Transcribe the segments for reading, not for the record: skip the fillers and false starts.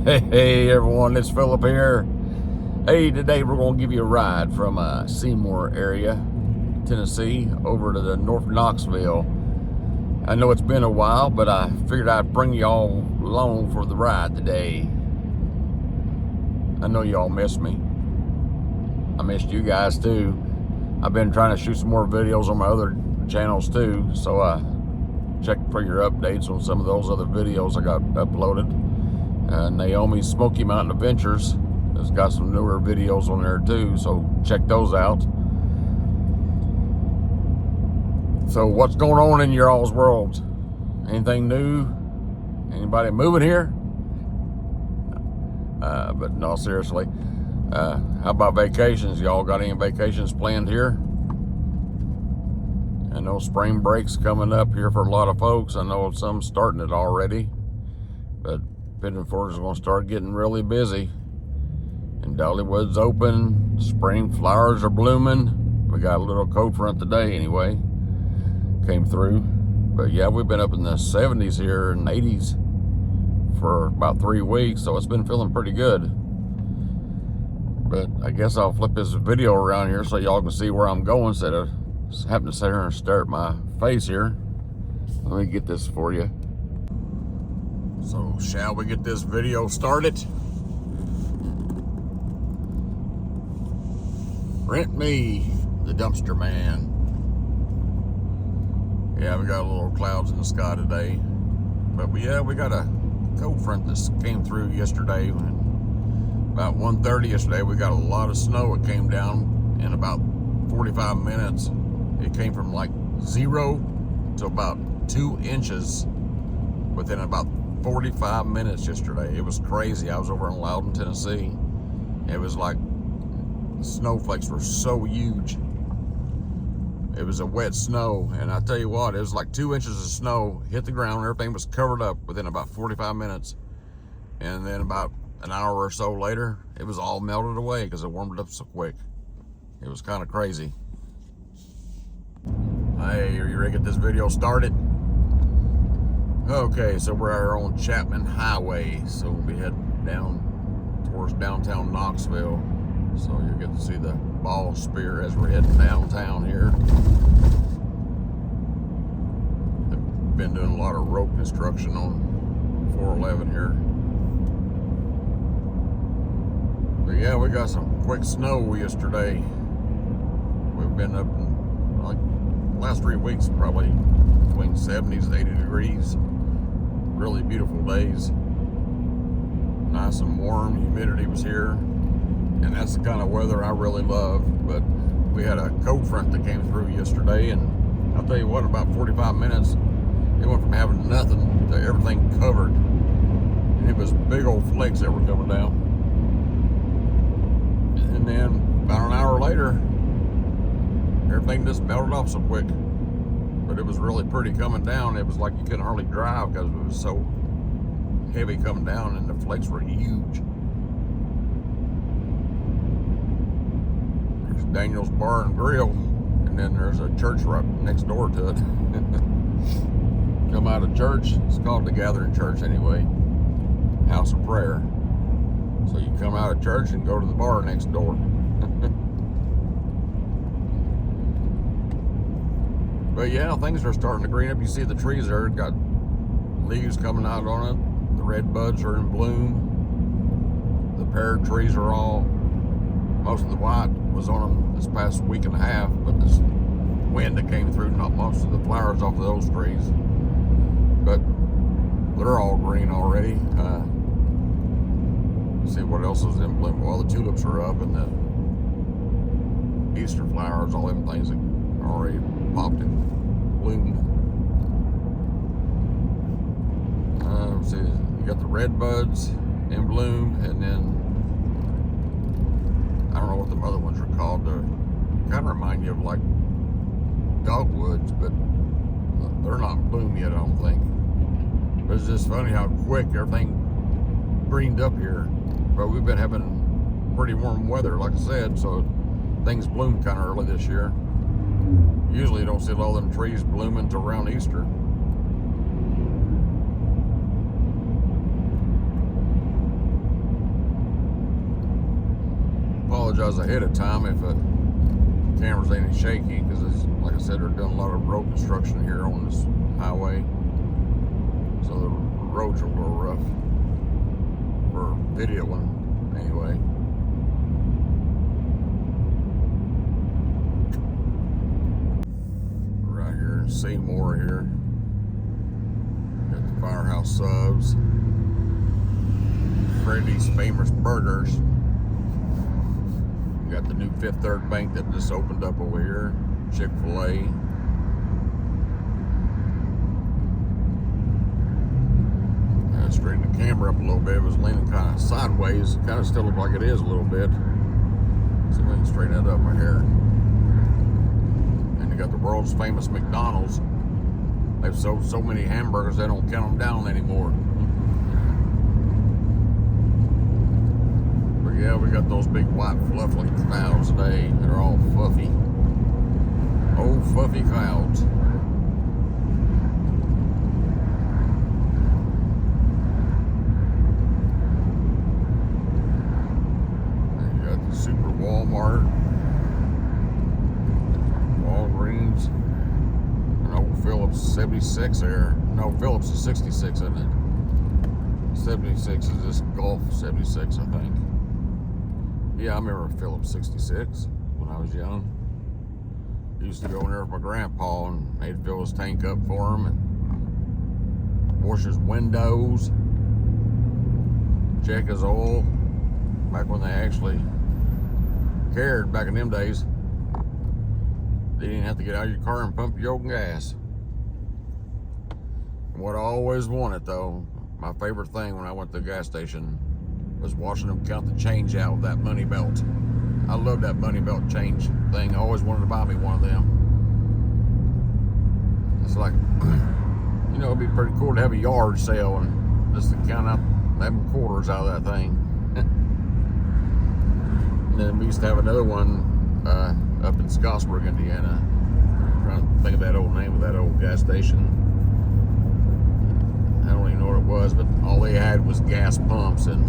Hey everyone, it's Philip here. Hey, today we're going to give you a ride from Seymour area, Tennessee, over to the North Knoxville. I know it's been a while, but I figured I'd bring y'all along for the ride today. I know y'all missed me. I missed you guys too. I've been trying to shoot some more videos on my other channels too, so check for your updates on some of those other videos I got uploaded. Naomi's Smoky Mountain Adventures has got some newer videos on there too, so check those out. So what's going on in your all's world? Anything new? Anybody moving here? But no, seriously, how about vacations? Y'all got any vacations planned here? I know spring break's coming up here for a lot of folks. I know some starting it already, but Biddeford is going to start getting really busy. And Dollywood's open. Spring flowers are blooming. We got a little cold front today anyway. Came through. But yeah, we've been up in the 70s here and 80s for about 3 weeks, so it's been feeling pretty good. But I guess I'll flip this video around here so y'all can see where I'm going instead of having to sit here and stare at my face here. Let me get this for you. So, shall we get this video started? Rent me, the dumpster man. Yeah, we got a little clouds in the sky today. But we got a cold front that came through yesterday. About 1:30 yesterday, we got a lot of snow. It came down in about 45 minutes. It came from like 0 to about 2 inches within about 45 minutes yesterday. It was crazy. I was over in Loudon, Tennessee. It was like the snowflakes were so huge. It was a wet snow, and I tell you what, it was like 2 inches of snow hit the ground. Everything was covered up within about 45 minutes, and then about an hour or so later, it was all melted away because it warmed up so quick. It was kind of crazy. Hey, are you ready to get this video started? Okay, so we're on Chapman Highway, so we'll be heading down towards downtown Knoxville. So you'll get to see the ball spear as we're heading downtown here. They've been doing a lot of road construction on 411 here. But yeah, we got some quick snow yesterday. We've been up in, like, the last 3 weeks, probably between 70s and 80 degrees. Really beautiful days. Nice and warm. Humidity was here. And that's the kind of weather I really love. But we had a cold front that came through yesterday, and I'll tell you what, about 45 minutes, it went from having nothing to everything covered. And it was big old flakes that were coming down. And then about an hour later, everything just melted off so quick. But it was really pretty coming down. It was like you couldn't hardly drive because it was so heavy coming down, and the flakes were huge. There's Daniel's Bar and Grill, and then there's a church right next door to it. Come out of church, it's called the Gathering Church anyway, House of Prayer. So you come out of church and go to the bar next door. But yeah, things are starting to green up. You see the trees there, got leaves coming out on it. The red buds are in bloom. The pear trees are all, most of the white was on them this past week and a half, but this wind that came through knocked most of the flowers off of those trees. But they're all green already. See what else is in bloom. Well, the tulips are up, and the Easter flowers, all them things that are already popped and bloomed. See, you got the red buds in bloom, and then I don't know what the other ones are called. They kind of remind you of like dogwoods, but they're not in bloom yet, I don't think. But it's just funny how quick everything greened up here. But we've been having pretty warm weather, like I said, so things bloom kind of early this year. Usually you don't see all them trees blooming till around Easter. apologize ahead of time if the camera's ain't shaky, because like I said, they're doing a lot of road construction here on this highway, so the roads are a little rough for videoing anyway. Right here in Seymour here, got the Firehouse Subs, Freddy's Famous Burgers. You got the new Fifth Third Bank that just opened up over here, Chick-fil-A. Straighten the camera up a little bit. It was leaning kind of sideways. It kind of still looked like it is a little bit. See if we can straighten that up right here. And you got the world's famous McDonald's. They've sold so many hamburgers they don't count them down anymore. But yeah, we got those big white fluffy clouds today. They're all fluffy. Old fluffy clouds. Super Walmart, Walgreens, and old Phillips 76 there. No, Phillips is 66, isn't it? 76 is this Gulf 76, I think. Yeah, I remember Phillips 66 when I was young. I used to go in there with my grandpa, and they'd fill his tank up for him and wash his windows, check his oil, back when they actually cared back in them days. They didn't have to get out of your car and pump your own gas. What I always wanted, though, my favorite thing when I went to the gas station was watching them count the change out with that money belt. I love that money belt change thing. I always wanted to buy me one of them. It's like, you know, it'd be pretty cool to have a yard sale and just to count out them quarters out of that thing. And then we used to have another one up in Scottsburg, Indiana. I'm trying to think of that old name of that old gas station. I don't even know what it was, but all they had was gas pumps and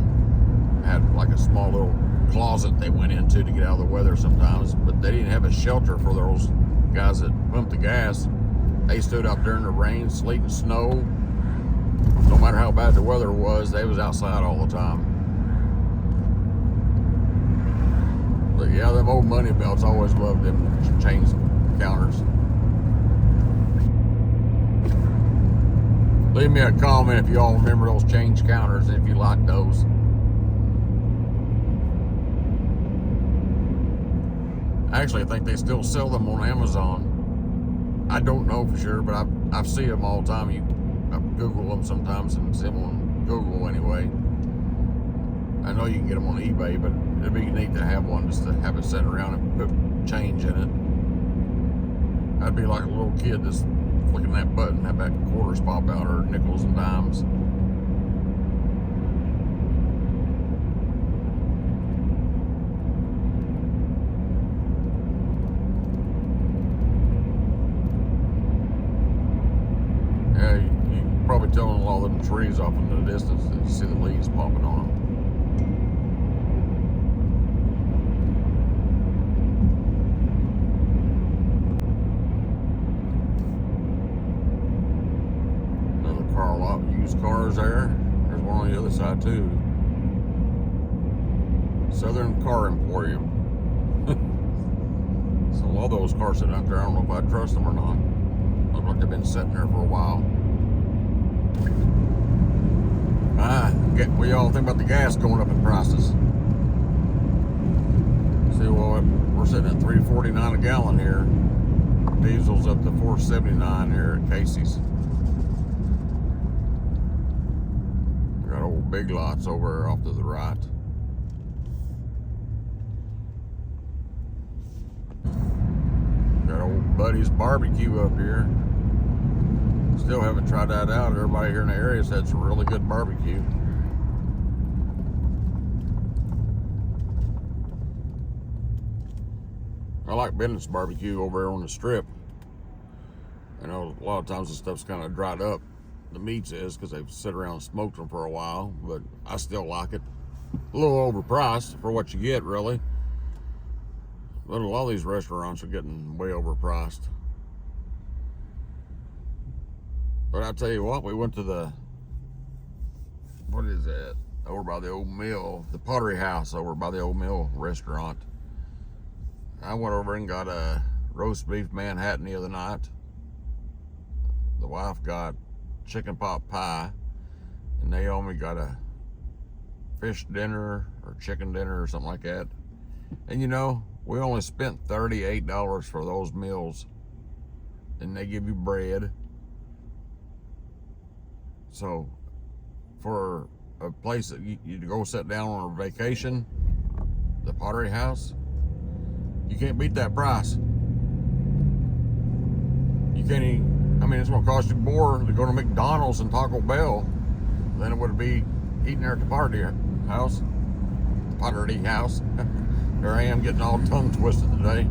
had like a small little closet they went into to get out of the weather sometimes. But they didn't have a shelter for those guys that pumped the gas. They stood out there in the rain, sleet, and snow. No matter how bad the weather was, they was outside all the time. But yeah, them old money belts, I always loved them change counters. Leave me a comment if you all remember those change counters and if you like those. Actually, I think they still sell them on Amazon. I don't know for sure, but I see them all the time. I Google them sometimes and see them on Google anyway. I know you can get them on eBay, but it'd be neat to have one just to have it sitting around and put change in it. I'd be like a little kid just flicking that button, have that quarters pop out or nickels and dimes. Yeah, you probably telling a lot of them trees off in the distance that you see the leaves popping on them. Car lot, used cars there. There's one on the other side too. Southern Car Emporium. So a lot of those cars sitting out there, I don't know if I trust them or not. Look like they've been sitting there for a while. What y'all think about the gas going up in prices? See, well, we're sitting at $3.49 a gallon here. Diesel's up to $4.79 here at Casey's. Old Big Lots over off to the right. Got old Buddy's Barbecue up here. Still haven't tried that out. Everybody here in the area said it's a really good barbecue. I like Bennett's Barbecue over there on the strip. I know a lot of times the stuff's kind of dried up. The meats is because they've sit around and smoked them for a while, but I still like it. A little overpriced for what you get, really. But a lot of these restaurants are getting way overpriced. But I tell you what, we went to what is that? Over by the old mill, the Pottery House over by the old mill restaurant. I went over and got a roast beef Manhattan the other night. The wife got chicken pot pie, and Naomi got a fish dinner or chicken dinner or something like that. And you know, we only spent $38 for those meals, and they give you bread. So for a place that you go sit down on a vacation, the Pottery House, you can't beat that price. You can't even, I mean, it's gonna cost you more to go to McDonald's and Taco Bell than it would be eating there at the Pottery House. Pottery House. There I am getting all tongue twisted today.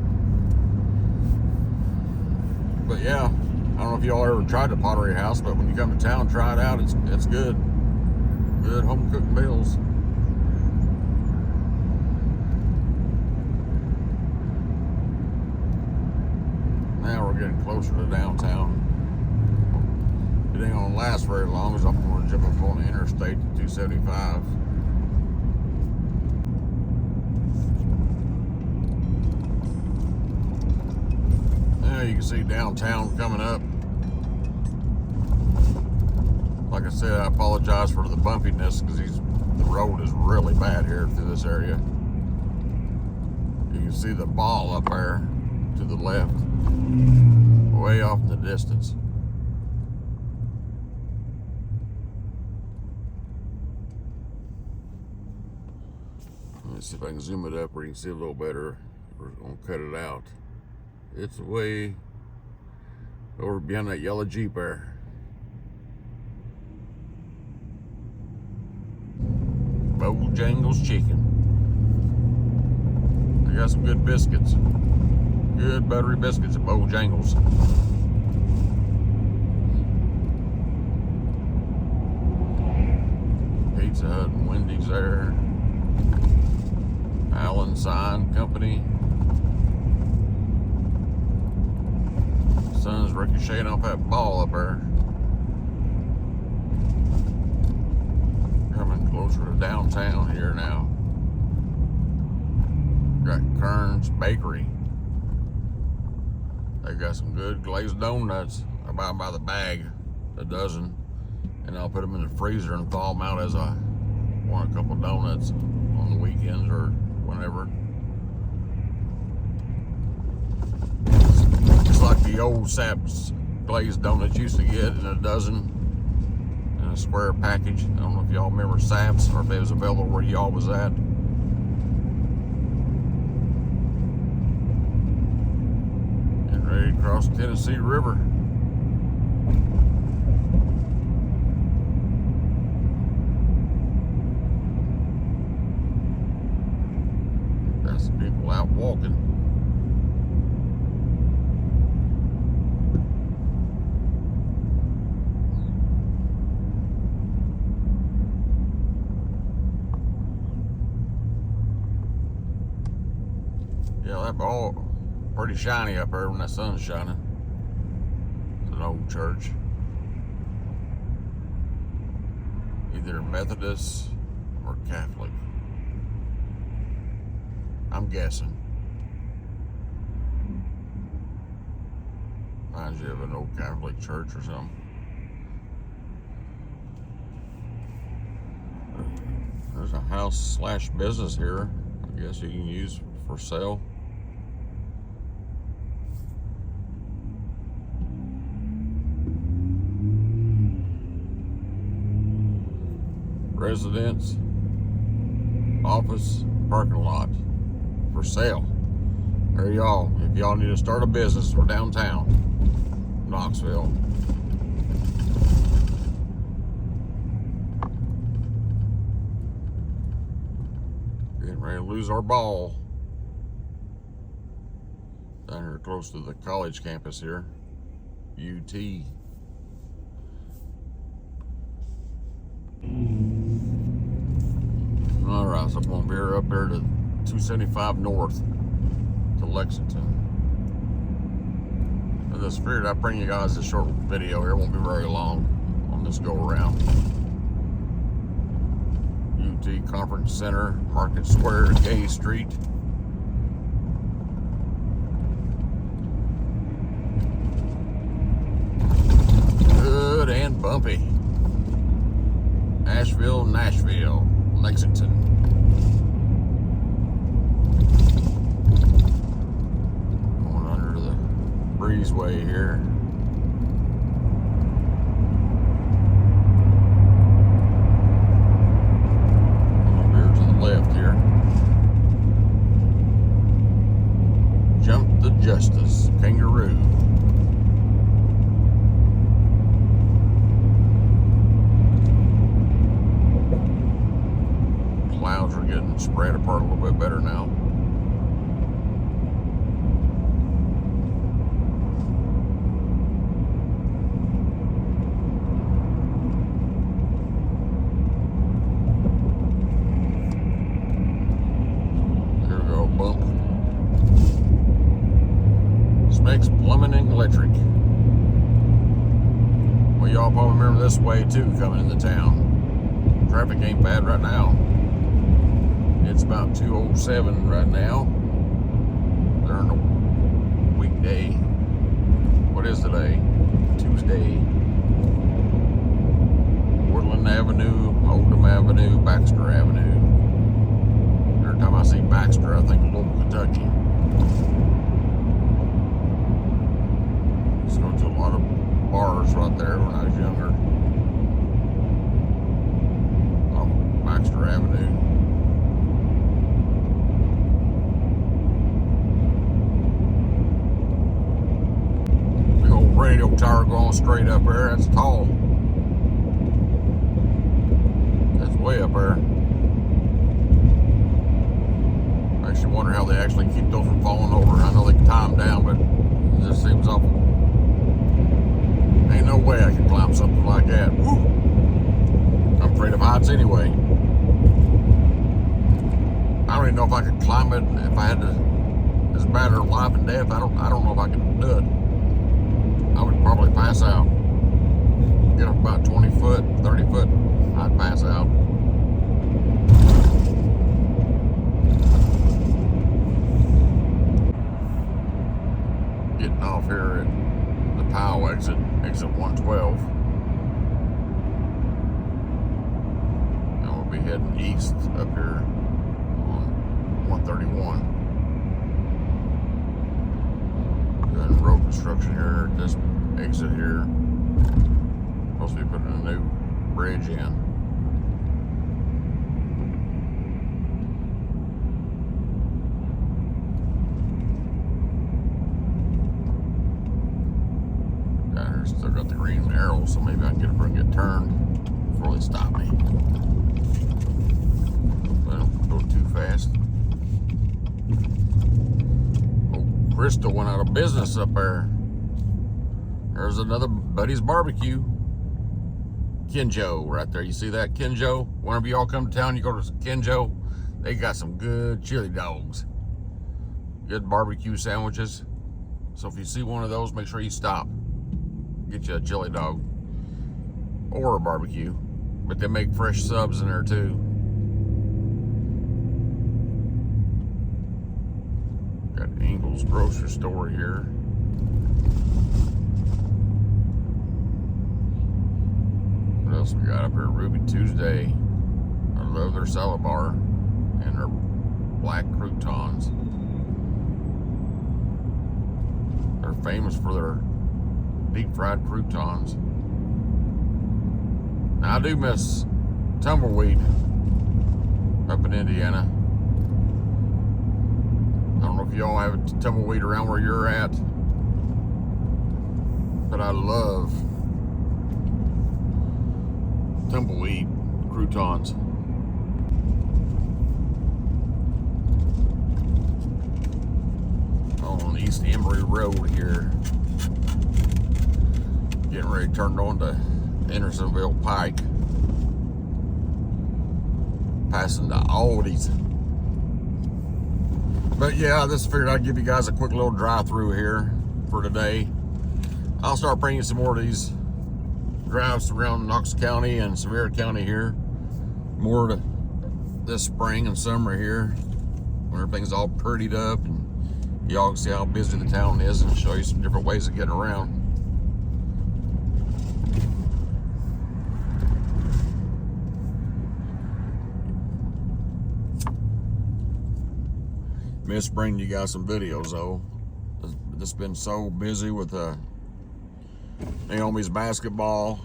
But yeah, I don't know if y'all ever tried the Pottery House, but when you come to town, try it out. It's good. Good home cooked meals. Now we're getting closer to downtown. It ain't gonna last very long, because I'm gonna jump up on the interstate 275. Now you can see downtown coming up. Like I said, I apologize for the bumpiness, because the road is really bad here through this area. You can see the ball up there to the left, way off in the distance. Let me see if I can zoom it up where you can see a little better. We're gonna cut it out. It's way over behind that yellow Jeep there. Bojangles Chicken. They got some good biscuits. Good buttery biscuits at Bojangles. Pizza Hut and Wendy's there. Allen Sign Company. Sun's ricocheting off that ball up there. Coming closer to downtown here now. Got Kern's Bakery. They got some good glazed donuts. I buy them by the bag, a dozen, and I'll put them in the freezer and thaw them out as I want a couple donuts on the weekends or whenever. It's like the old Saps glazed donuts used to get in a dozen in a square package. I don't know if y'all remember Saps or if they was available where y'all was at. Getting ready to cross the Tennessee River. That's the people out walking. Yeah, that ball pretty shiny up there when that sun's shining. It's an old church. Either Methodist or Catholic. I'm guessing. Reminds you of an old Catholic church or something. There's a house / business here. I guess you can use for sale. Residence, office, parking lot for sale. There y'all. If y'all need to start a business for downtown Knoxville. Getting ready to lose our ball. Down here close to the college campus here. UT. Alright, so I'm going to veer up there to 275 north. to Lexington. I just figured I'd bring you guys a short video here. It won't be very long on this go around. UT Conference Center, Market Square, Gay Street. Good and bumpy. Asheville, Nashville, Lexington. Going under the breezeway here. Over to the left here. Jump the Justice, Kangaroo. Clouds are getting spread apart a little bit better now. Here we go, bump. Smeg's Plumbing and Electric. Well, y'all probably remember this way too, coming into town. Traffic ain't bad right now. It's about 2:07 right now. During a weekday. What is today? Tuesday. Woodland Avenue, Oldham Avenue, Baxter Avenue. Every time I see Baxter, I think of Louisville, Kentucky. Used to go to a lot of bars right there when I was younger. On Baxter Avenue. Radio tower going straight up there. That's tall. That's way up there. Makes you wonder how they actually keep those from falling over. I know they can tie them down, but it just seems awful. Ain't no way I could climb something like that. Woo! I'm afraid of heights anyway. I don't even know if I could climb it if I had to. It's a matter of life and death. I don't know if I could do it. I would probably pass out. Get up about 20 foot, 30 foot, I'd pass out. Getting off here at the Powell exit 112. And we'll be heading east up here on 131. Doing road construction here at this exit here. Supposed to be putting a new bridge in. Down here still got the green arrow, so maybe I can get up and get turned before they stop me. But I don't go too fast. Bristol went out of business up there. There's another Buddy's Barbecue. Kenjo right there. You see that? Kenjo. Whenever y'all come to town, you go to Kenjo. They got some good chili dogs. Good barbecue sandwiches. So if you see one of those, make sure you stop. Get you a chili dog. Or a barbecue. But they make fresh subs in there too. Got Ingles grocery store here. What else we got up here? Ruby Tuesday. I love their salad bar and their black croutons. They're famous for their deep fried croutons. Now I do miss tumbleweed up in Indiana. I don't know if y'all have tumbleweed around where you're at, but I love tumbleweed croutons. On East Emory Road here, getting ready to turn on to Andersonville Pike, passing the Aldi's. But yeah, I just figured I'd give you guys a quick little drive through here for today. I'll start bringing some more of these drives around Knox County and Seymour County here. More to this spring and summer here, when everything's all prettied up and y'all can see how busy the town is, and show you some different ways of getting around. Missed bringing you guys some videos though. It's been so busy with Naomi's basketball.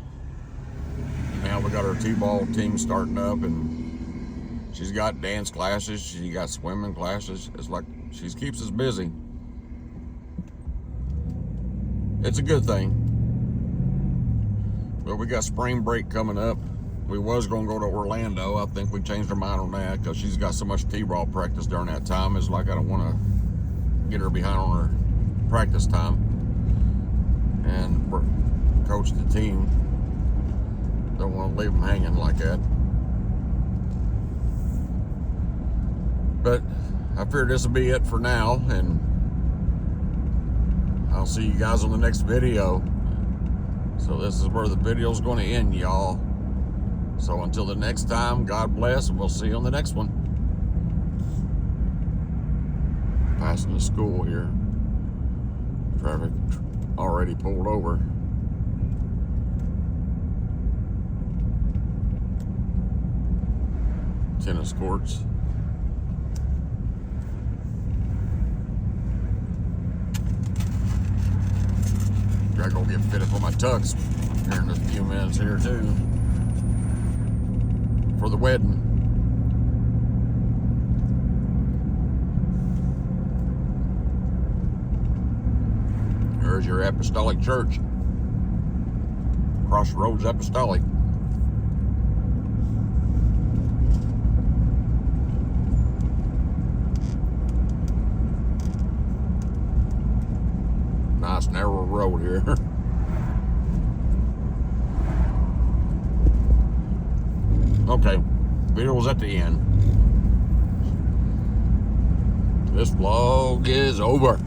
Now we got our T-ball team starting up, and she's got dance classes, she got swimming classes. It's like she keeps us busy. It's a good thing. But we got spring break coming up. We was going to go to Orlando. I think we changed our mind on that because she's got so much T-ball practice during that time. It's like I don't want to get her behind on her practice time. And coach the team. Don't want to leave them hanging like that. But I figured this will be it for now, and I'll see you guys on the next video. So this is where the video's going to end, y'all. So until the next time, God bless, and we'll see you on the next one. Passing the school here. Traffic already pulled over. Tennis courts. I gotta go get fitted for my tux here in a few minutes here too, for the wedding. There's your Apostolic Church, Crossroads Apostolic. Nice narrow road here. Okay, video was at the end. This vlog is over.